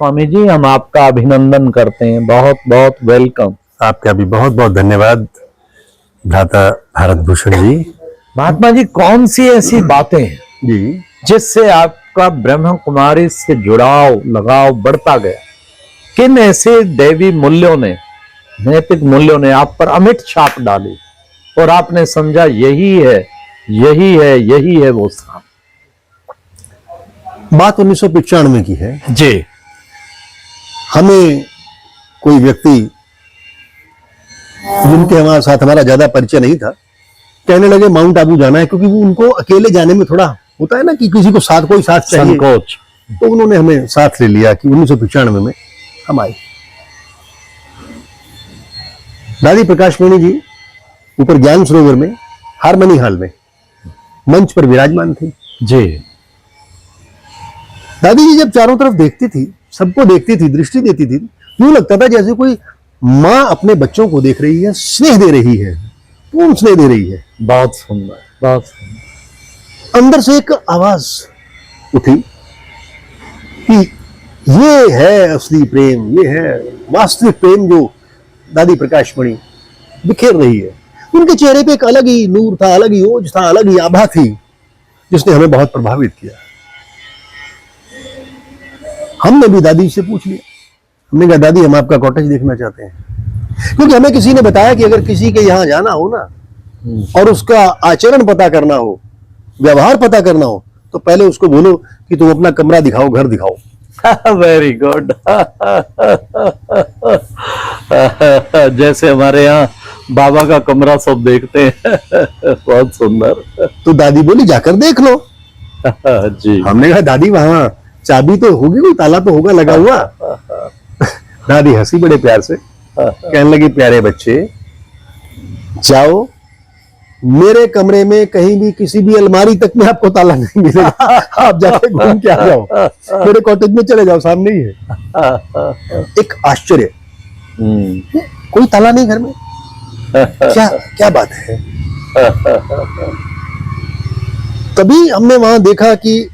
स्वामी जी, हम आपका अभिनंदन करते हैं, बहुत बहुत वेलकम। आपका भी बहुत बहुत धन्यवाद भ्राता भारत भूषण जी। महात्मा जी, कौन सी ऐसी बातें हैं जी जिससे आपका ब्रह्म कुमारी से जुड़ाव लगाव बढ़ता गया? किन ऐसे दैवी मूल्यों ने, नैतिक मूल्यों ने आप पर अमिट छाप डाली और आपने समझा यही है, यही है, यही है वो स्थान? बात 1995 की है जी। हमें कोई व्यक्ति जिनके हमारे साथ हमारा ज्यादा परिचय नहीं था कहने लगे माउंट आबू जाना है, क्योंकि वो उनको अकेले जाने में थोड़ा होता है ना कि किसी को साथ कोई साथ चाहिए, संकोच। तो उन्होंने हमें साथ ले लिया कि 1995 में हम आए। दादी प्रकाशमणि जी ऊपर ज्ञान सरोवर में हारमनी हॉल में मंच पर विराजमान थी। जी। दादी जी जब चारों तरफ देखती थी, सबको देखती थी, दृष्टि देती थी, यूं लगता था जैसे कोई माँ अपने बच्चों को देख रही है, स्नेह दे रही है, पूर्ण स्नेह दे रही है। बहुत सुंदर, बहुत सुंदर। अंदर से एक आवाज उठी कि ये है असली प्रेम, ये है वास्तविक प्रेम जो दादी प्रकाशमणि बिखेर रही है। उनके चेहरे पे एक अलग ही नूर था, अलग ही ओज था, अलग ही आभा थी, जिसने हमें बहुत प्रभावित किया। हमने भी दादी से पूछ लिया, हमने कहा दादी हम आपका कॉटेज देखना चाहते हैं, क्योंकि हमें किसी ने बताया कि अगर किसी के यहाँ जाना हो ना और उसका आचरण पता करना हो, व्यवहार पता करना हो, तो पहले उसको बोलो कि तुम अपना कमरा दिखाओ, घर दिखाओ। Very good. जैसे हमारे यहाँ बाबा का कमरा सब देखते हैं। बहुत सुंदर। तो दादी बोली जाकर देख लो। जी। हमने कहा दादी वहां चाबी तो होगी, कोई ताला तो होगा लगा हुआ। दादी हंसी बड़े प्यार से, कहने लगी प्यारे बच्चे जाओ, मेरे कमरे में कहीं भी किसी भी अलमारी तक में आपको ताला नहीं मिलेगा, आप जाके घूम के आ जाओ, मेरे कॉटेज में चले जाओ, सामने ही है। एक आश्चर्य, कोई ताला नहीं घर में, क्या क्या बात है। तभी हमने वहां देखा कि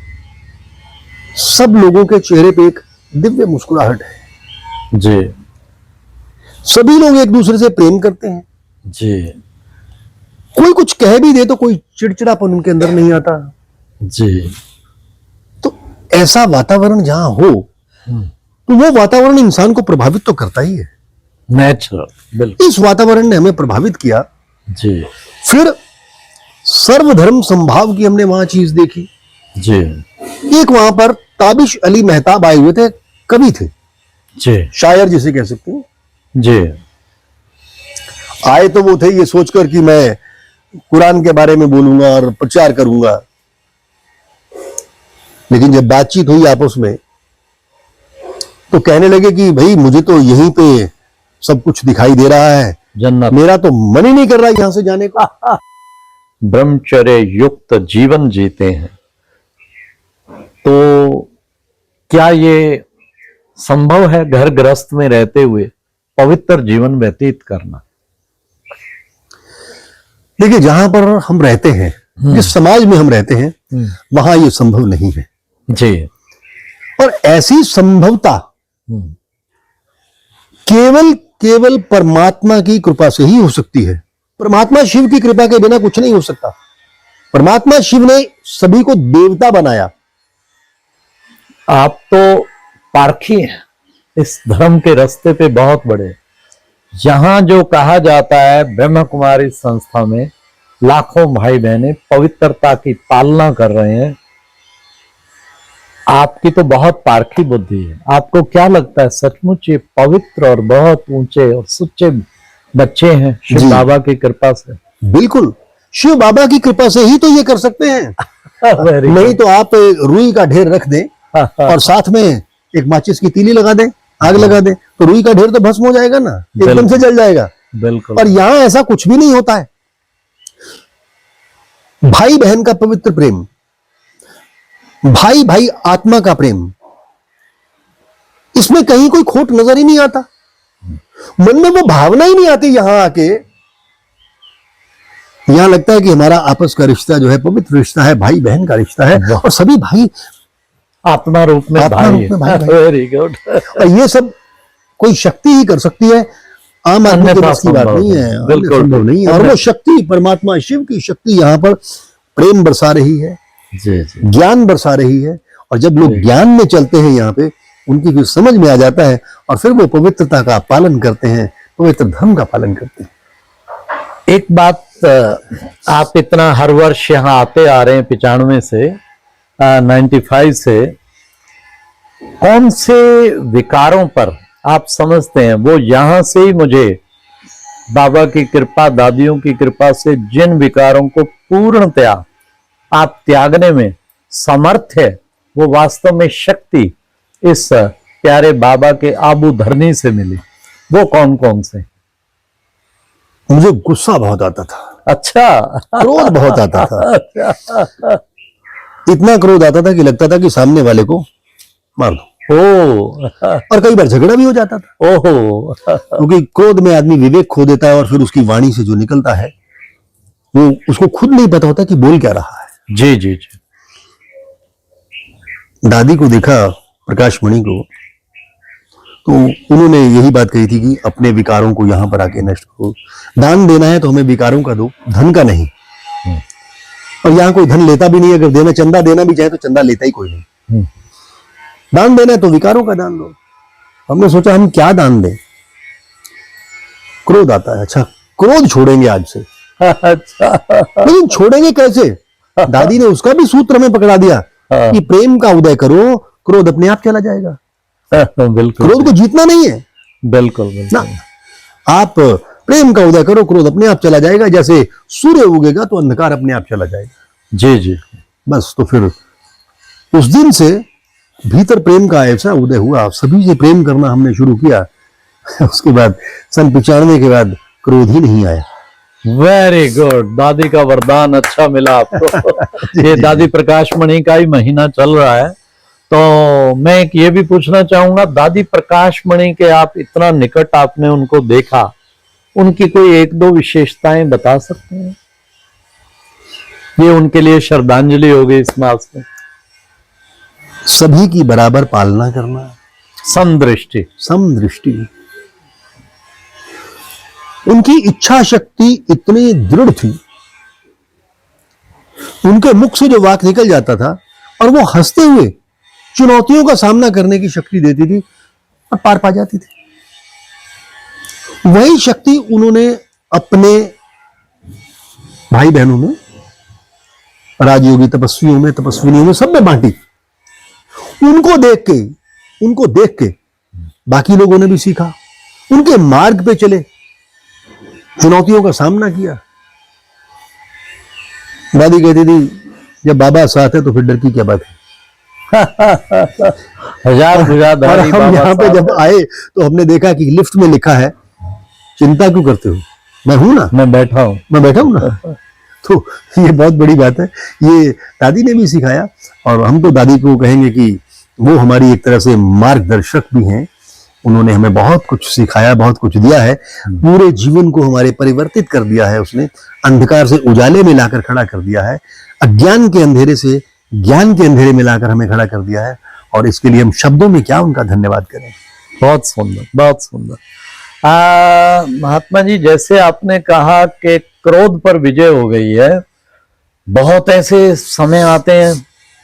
सब लोगों के चेहरे पे एक दिव्य मुस्कुराहट है। जी। सभी लोग एक दूसरे से प्रेम करते हैं। जी। कोई कुछ कह भी दे तो कोई चिड़चिड़ापन उनके अंदर नहीं आता। जी। तो ऐसा वातावरण जहां हो तो वो वातावरण इंसान को प्रभावित तो करता ही है। नेचुरल, बिल्कुल। इस वातावरण ने हमें प्रभावित किया। जी। फिर सर्वधर्म संभाव की हमने वहां चीज देखी। जी। एक वहां पर ताबिश अली मेहताब आए हुए थे, कवि थे, जी। शायर जिसे कह सकते हैं। जी। आए तो वो थे ये सोचकर कि मैं कुरान के बारे में बोलूंगा और प्रचार करूंगा, लेकिन जब बातचीत हुई आपस में तो कहने लगे कि भाई मुझे तो यहीं पे सब कुछ दिखाई दे रहा है, जन्नत, मेरा तो मन ही नहीं कर रहा यहां से जाने का। ब्रह्मचर्य युक्त जीवन जीते हैं, तो क्या ये संभव है घर गृहस्थ में रहते हुए पवित्र जीवन व्यतीत करना? देखिए जहां पर हम रहते हैं, जिस समाज में हम रहते हैं, वहां ये संभव नहीं है। जी। और ऐसी संभवता केवल परमात्मा की कृपा से ही हो सकती है। परमात्मा शिव की कृपा के बिना कुछ नहीं हो सकता। परमात्मा शिव ने सभी को देवता बनाया। आप तो पारखी हैं, इस धर्म के रास्ते पे बहुत बड़े। यहां जो कहा जाता है ब्रह्म कुमारी संस्था में लाखों भाई बहनें पवित्रता की पालना कर रहे हैं, आपकी तो बहुत पारखी बुद्धि है। आपको क्या लगता है सचमुच ये पवित्र और बहुत ऊंचे और सच्चे बच्चे हैं शिव बाबा की कृपा से? बिल्कुल, शिव बाबा की कृपा से ही तो ये कर सकते हैं। नहीं तो आप रुई का ढेर रख दें और साथ में एक माचिस की तीली लगा दें, आग लगा दें, तो रुई का ढेर तो भस्म हो जाएगा ना, एकदम से जल जाएगा। बिल्कुल। और यहां ऐसा कुछ भी नहीं होता है। भाई बहन का पवित्र प्रेम, भाई भाई आत्मा का प्रेम, इसमें कहीं कोई खोट नजर ही नहीं आता। मन में वो भावना ही नहीं आती। यहां आके यहां लगता है कि हमारा आपस का रिश्ता जो है पवित्र रिश्ता है, भाई बहन का रिश्ता है, और सभी भाई आत्मा रूप में आत्मा भाई रूप में भाई। Very good. और ये सब कोई शक्ति ही कर सकती है, आम आदमी के अन्यथा बस की बात संभव नहीं नहीं। है, बिल्कुल संभव नहीं है। और वो शक्ति परमात्मा शिव की शक्ति यहाँ पर प्रेम बरसा रही है, जी जी ज्ञान बरसा रही है। और जब लोग ज्ञान में चलते हैं यहाँ पे, उनकी फिर समझ में आ जाता है और फिर वो पवित्रता का पालन करते हैं, पवित्र धर्म का पालन करते हैं। एक बात, आप इतना हर वर्ष यहाँ आते आ रहे हैं 95 से 95 से, कौन से विकारों पर आप समझते हैं वो यहाँ से ही मुझे बाबा की कृपा, दादियों की कृपा से जिन विकारों को पूर्णतया आप त्यागने में समर्थ है, वो वास्तव में शक्ति इस प्यारे बाबा के आबू धरनी से मिली, वो कौन कौन से? मुझे गुस्सा बहुत आता था, अच्छा क्रोध बहुत आता था, इतना क्रोध आता था कि लगता था कि सामने वाले को मार दो। और कई बार झगड़ा भी हो जाता था, ओहो क्योंकि क्रोध में आदमी विवेक खो देता है और फिर उसकी वाणी से जो निकलता है वो उसको खुद नहीं पता होता कि बोल क्या रहा है। जी जी जी। दादी को देखा, प्रकाश मणि को, तो उन्होंने यही बात कही थी कि अपने विकारों को यहाँ पर आके नष्ट करो। दान देना है तो हमें विकारों का दो, धन का नहीं। और यहाँ कोई धन लेता भी नहीं, अगर देना चंदा देना भी चाहे तो चंदा लेता ही कोई नहीं। दान देना है तो विकारों का दान दो। हमने सोचा हम क्या दान दें, क्रोध आता है। अच्छा, क्रोध छोड़ेंगे आज से। अच्छा लेकिन छोड़ेंगे कैसे? दादी ने उसका भी सूत्र में पकड़ा दिया कि प्रेम का उदय करो, क्रोध अपने आप चला जाएगा। बिल्कुल, क्रोध को जीतना नहीं है बिल्कुल ना, बिल्कुल। आप प्रेम का उदय करो, क्रोध अपने आप चला जाएगा। जैसे सूर्य उगेगा तो अंधकार अपने आप चला जाएगा। जी जी। बस, तो फिर उस दिन से भीतर प्रेम का ऐसा उदय हुआ, सभी से प्रेम करना हमने शुरू किया। उसके बाद सन 95 के बाद क्रोध ही नहीं आया। वेरी गुड, दादी का वरदान अच्छा मिला आपको। ये दादी प्रकाश मणि का ही महीना चल रहा है, तो मैं एक ये भी पूछना चाहूंगा, दादी प्रकाश मणि के आप इतना निकट आपने उनको देखा, उनकी कोई एक दो विशेषताएं बता सकते हैं? ये उनके लिए श्रद्धांजलि होगी इस मास में। सभी की बराबर पालना करना, समदृष्टि। समदृष्टि। उनकी इच्छा शक्ति इतनी दृढ़ थी, उनके मुख से जो वाक निकल जाता था और वो हंसते हुए चुनौतियों का सामना करने की शक्ति देती थी और पार पा जाती थी। वही शक्ति उन्होंने अपने भाई बहनों में, राजयोगी तपस्वियों में, तपस्विनियों में, सब में बांटी। उनको देख के बाकी लोगों ने भी सीखा, उनके मार्ग पे चले, चुनौतियों का सामना किया। दादी कहती थी जब बाबा साथ है तो फिर डर की क्या बात है। हजार और भुजाधारी हम बाबा यहाँ पे साहब जब आए तो हमने देखा कि लिफ्ट में लिखा है चिंता क्यों करते हो, मैं हूं ना, मैं बैठा हूं। मैं बैठा हूं ना। तो ये बहुत बड़ी बात है, ये दादी ने भी सिखाया। और हम तो दादी को कहेंगे कि वो हमारी एक तरह से मार्गदर्शक भी हैं। उन्होंने हमें बहुत कुछ सिखाया, बहुत कुछ दिया है, पूरे जीवन को हमारे परिवर्तित कर दिया है। उसने अंधकार से उजाले में लाकर खड़ा कर दिया है, अज्ञान के अंधेरे से ज्ञान के अंधेरे में लाकर हमें खड़ा कर दिया है। और इसके लिए हम शब्दों में क्या उनका धन्यवाद करें। बहुत सुंदर, बहुत सुंदर। महात्मा जी, जैसे आपने कहा कि क्रोध पर विजय हो गई है, बहुत ऐसे समय आते हैं,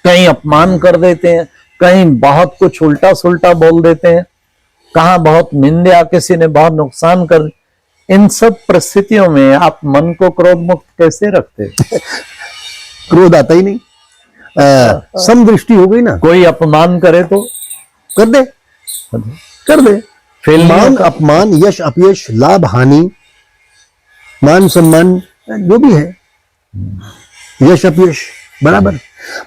कहीं अपमान कर देते हैं, कहीं बहुत कुछ उल्टा सुल्टा बोल देते हैं, कहाँ बहुत निंदा, किसी ने बहुत नुकसान कर। इन सब परिस्थितियों में आप मन को क्रोध मुक्त कैसे रखते? क्रोध आता ही नहीं। समदृष्टि हो गई ना। कोई अपमान करे तो कर दे, कर दे। मान अपमान, यश अपयश, लाभ हानि, मान सम्मान, जो भी है, यश अपयश बराबर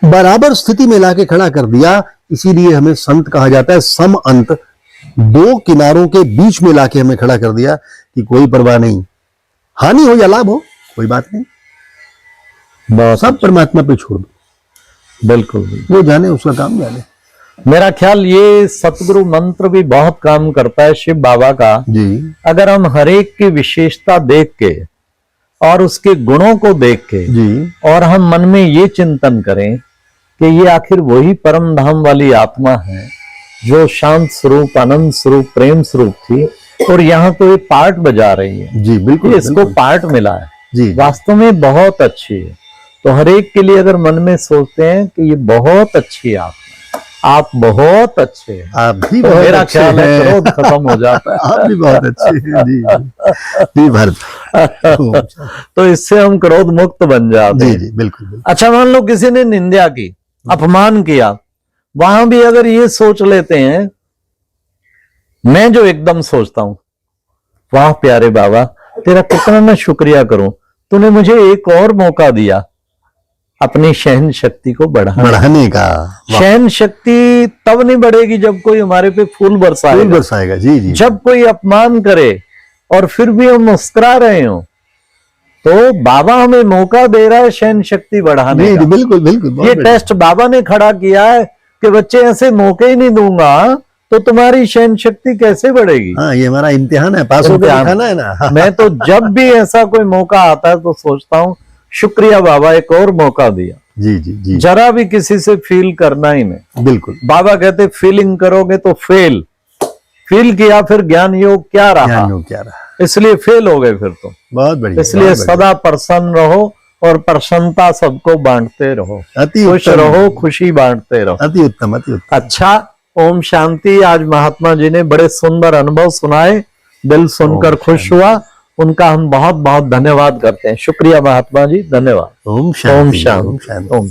बराबर स्थिति में लाके खड़ा कर दिया। इसीलिए हमें संत कहा जाता है। सम अंत, दो किनारों के बीच में लाके हमें खड़ा कर दिया कि कोई परवाह नहीं, हानि हो या लाभ हो कोई बात नहीं, सब परमात्मा पे छोड़ दो। बिल्कुल, वो जाने, उसका काम जाने। मेरा ख्याल ये सतगुरु मंत्र भी बहुत काम करता है शिव बाबा का जी। अगर हम हरेक की विशेषता देख के और उसके गुणों को देख के जी। और हम मन में ये चिंतन करें कि ये आखिर वही परम धाम वाली आत्मा है जो शांत स्वरूप, आनंद स्वरूप, प्रेम स्वरूप थी, और यहाँ तो ये पार्ट बजा रही है। जी बिल्कुल, ये इसको बिल्कुल। पार्ट मिला है, जी वास्तव में बहुत अच्छी है। तो हर एक के लिए अगर मन में सोचते हैं कि ये बहुत अच्छी आत्मा है, आप बहुत अच्छे हैं, आप भी तो बहुत मेरा अच्छे ख्याल है हैं। क्रोध खत्म हो जाता है। आप भी बहुत अच्छे हैं। जी जी भरत। तो इससे हम क्रोध मुक्त बन जाते जी हैं। जी बिल्कुल बिल्कुल। अच्छा, मान लो किसी ने निंदा की, अपमान किया, वहां भी अगर ये सोच लेते हैं, मैं जो एकदम सोचता हूं, वाह प्यारे बाबा, तेरा कितना मैं शुक्रिया करूं, तूने मुझे एक और मौका दिया अपनी सहन शक्ति को बढ़ाने का। वाह, सहन शक्ति तब नहीं बढ़ेगी जब कोई हमारे पे फूल फूल बरसाएगा, बरसाएगा। जी जी। जब कोई अपमान करे और फिर भी हम मुस्कुरा रहे हो, तो बाबा हमें मौका दे रहा है सहन शक्ति बढ़ाने जी का। जी बिल्कुल बिल्कुल। बहुत ये बढ़िया। टेस्ट बाबा ने खड़ा किया है कि बच्चे ऐसे मौके ही नहीं दूंगा तो तुम्हारी सहन शक्ति कैसे बढ़ेगी। हाँ, ये हमारा इम्तिहान है, पास होकर इम्तिहान। दिखाना है ना। मैं तो जब भी ऐसा कोई मौका आता है तो सोचता हूँ शुक्रिया बाबा, एक और मौका दिया। जी जी जी जरा भी किसी से फील करना ही नहीं। बिल्कुल। बाबा कहते फीलिंग करोगे तो फेल, फील किया फिर ज्ञान योग क्या रहा, ज्ञान योग क्या रहा। इसलिए फेल हो गए फिर तो। बहुत बढ़िया। इसलिए बहुत बढ़िया। सदा प्रसन्न रहो और प्रसन्नता सबको बांटते रहो, अति खुश उत्तम। रहो, खुशी बांटते रहो। अति उत्तम, अति उत्तम। अच्छा, ओम शांति। आज महात्मा जी ने बड़े सुंदर अनुभव सुनाए, दिल सुनकर खुश हुआ। उनका हम बहुत बहुत धन्यवाद करते हैं। शुक्रिया महात्मा जी, धन्यवाद। ओम ओम शांति। शांति। ओम शांति। ओम